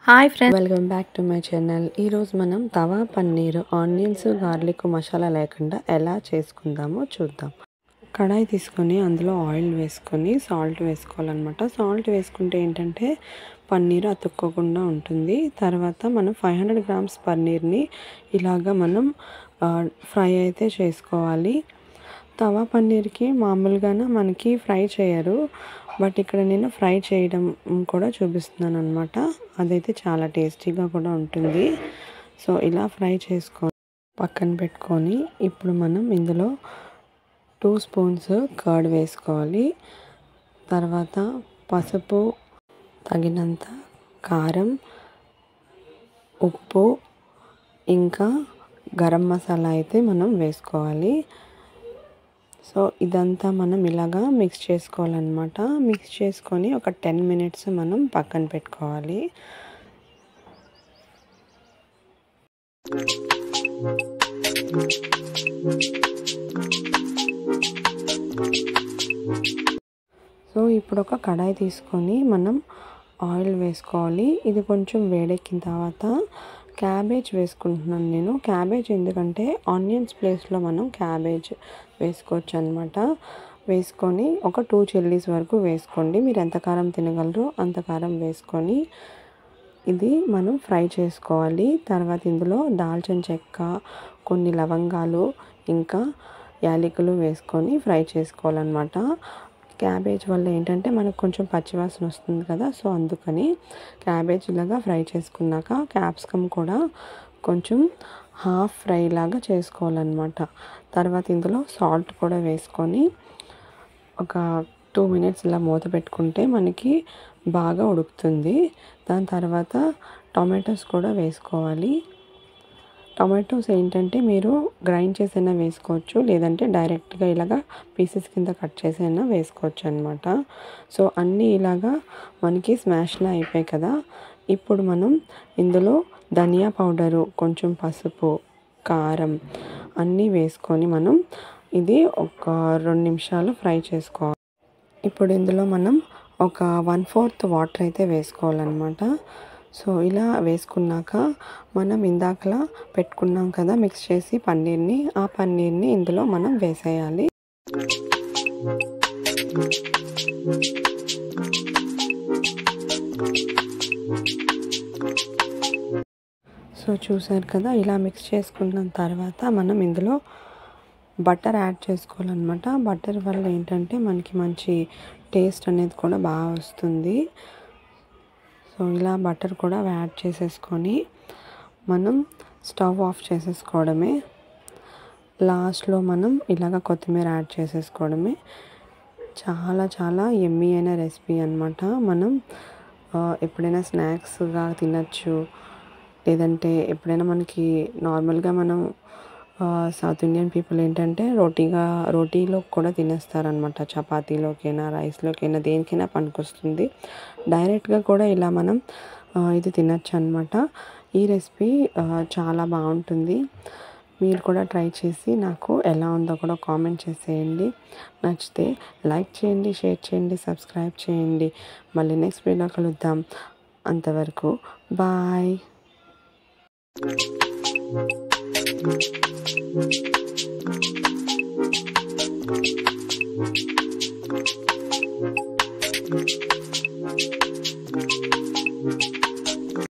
Hi friends, welcome back to my channel. ఈరోజు మనం తవా paneer onions garlic masala లేకుండా ఎలా చేసుకుందామో చూద్దాం. కడాయి తీసుకొని అందులో ఆయిల్ వేసుకొని సాల్ట్ వేసుకోవాలన్నమాట. సాల్ట్ వేసుకుంటే ఏంటంటే పన్నీర్ అతుక్కోకుండా ఉంటుంది. తర్వాత మనం 500 గ్రామ్స్ పన్నీర్ని ఇలాగా మనం ఫ్రై అయితే చేసుకోవాలి. తవా పన్నీర్కి మామూలుగానే మనకి ఫ్రై చేయరు, బట్ ఇక్కడ నేను ఫ్రై చేయడం కూడా చూపిస్తున్నాను అనమాట. అదైతే చాలా టేస్టీగా కూడా ఉంటుంది. సో ఇలా ఫ్రై చేసుకొని పక్కన పెట్టుకొని ఇప్పుడు మనం ఇందులో 2 స్పూన్స్ కర్డ్ వేసుకోవాలి. తర్వాత పసుపు, తగినంత కారం, ఉప్పు, ఇంకా గరం మసాలా అయితే మనం వేసుకోవాలి. సో ఇదంతా మనం ఇలాగా మిక్స్ చేసుకోవాలన్నమాట. మిక్స్ చేసుకొని ఒక 10 మినిట్స్ మనం పక్కన పెట్టుకోవాలి. సో ఇప్పుడు ఒక కడాయి తీసుకొని మనం ఆయిల్ వేసుకోవాలి. ఇది కొంచెం వేడెక్కిన తర్వాత క్యాబేజ్ వేసుకుంటున్నాను నేను. క్యాబేజ్ ఎందుకంటే ఆనియన్స్ ప్లేస్లో మనం క్యాబేజ్ వేసుకోవచ్చు అనమాట. వేసుకొని ఒక 2 చిల్లీస్ వరకు వేసుకోండి. మీరు ఎంత కారం తినగలరో అంత కారం వేసుకొని ఇది మనం ఫ్రై చేసుకోవాలి. తర్వాత ఇందులో దాల్చిన చెక్క, కొన్ని లవంగాలు, ఇంకా యాలకులు వేసుకొని ఫ్రై చేసుకోవాలన్నమాట. క్యాబేజ్ వల్ల ఏంటంటే మనకు కొంచెం పచ్చివాసన వస్తుంది కదా, సో అందుకని క్యాబేజ్ ఇలాగా ఫ్రై చేసుకున్నాక క్యాప్సికమ్ కూడా కొంచెం హాఫ్ ఫ్రై లాగా చేసుకోవాలన్నమాట. తర్వాత ఇందులో సాల్ట్ కూడా వేసుకొని ఒక 2 మినిట్స్ ఇలా మూత పెట్టుకుంటే మనకి బాగా ఉడుకుతుంది. దాని తర్వాత టొమాటోస్ కూడా వేసుకోవాలి. టొమాటోస్ ఏంటంటే మీరు గ్రైండ్ చేసైనా వేసుకోవచ్చు, లేదంటే డైరెక్ట్గా ఇలాగా పీసెస్ కింద కట్ చేసైనా వేసుకోవచ్చు అనమాట. సో అన్నీ ఇలాగా మనకి స్మాష్లా అయిపోయాయి కదా. ఇప్పుడు మనం ఇందులో ధనియా పౌడరు, కొంచెం పసుపు, కారం అన్నీ వేసుకొని మనం ఇది ఒక 2 నిమిషాలు ఫ్రై చేసుకోవాలి. ఇప్పుడు ఇందులో మనం ఒక 1/4 వాటర్ అయితే వేసుకోవాలన్నమాట. సో ఇలా వేసుకున్నాక మనం ఇందాకలా పెట్టుకున్నాం కదా మిక్స్ చేసి పన్నీర్ని, ఆ పన్నీర్ని ఇందులో మనం వేసేయాలి. సో చూసారు కదా, ఇలా మిక్స్ చేసుకున్న తర్వాత మనం ఇందులో బటర్ యాడ్ చేసుకోవాలన్నమాట. బటర్ వల్ల ఏంటంటే మనకి మంచి టేస్ట్ అనేది కూడా బాగా వస్తుంది. సో ఇలా బటర్ కూడా యాడ్ చేసేసుకొని మనం స్టవ్ ఆఫ్ చేసేసుకోవడమే. లాస్ట్లో మనం ఇలాగ కొత్తిమీర యాడ్ చేసేసుకోవడమే. చాలా చాలా యమ్మీ అయిన రెసిపీ అనమాట. మనం ఎప్పుడైనా స్నాక్స్గా తినచ్చు, లేదంటే మనకి నార్మల్గా మనం సౌత్ ఇండియన్ పీపుల్ ఏంటంటే రోటీలో కూడా తినేస్తారనమాట. చపాతీలోకైనా, రైస్లోకైనా, దేనికైనా పనికొస్తుంది. డైరెక్ట్గా కూడా ఇలా మనం ఇది తినచ్చు అనమాట. ఈ రెసిపీ చాలా బాగుంటుంది. మీరు కూడా ట్రై చేసి నాకు ఎలా ఉందో కూడా కామెంట్ చేసేయండి. నచ్చితే లైక్ చేయండి, షేర్ చేయండి, సబ్స్క్రైబ్ చేయండి. మళ్ళీ నెక్స్ట్ వీడియో కలుద్దాం. అంతవరకు బాయ్.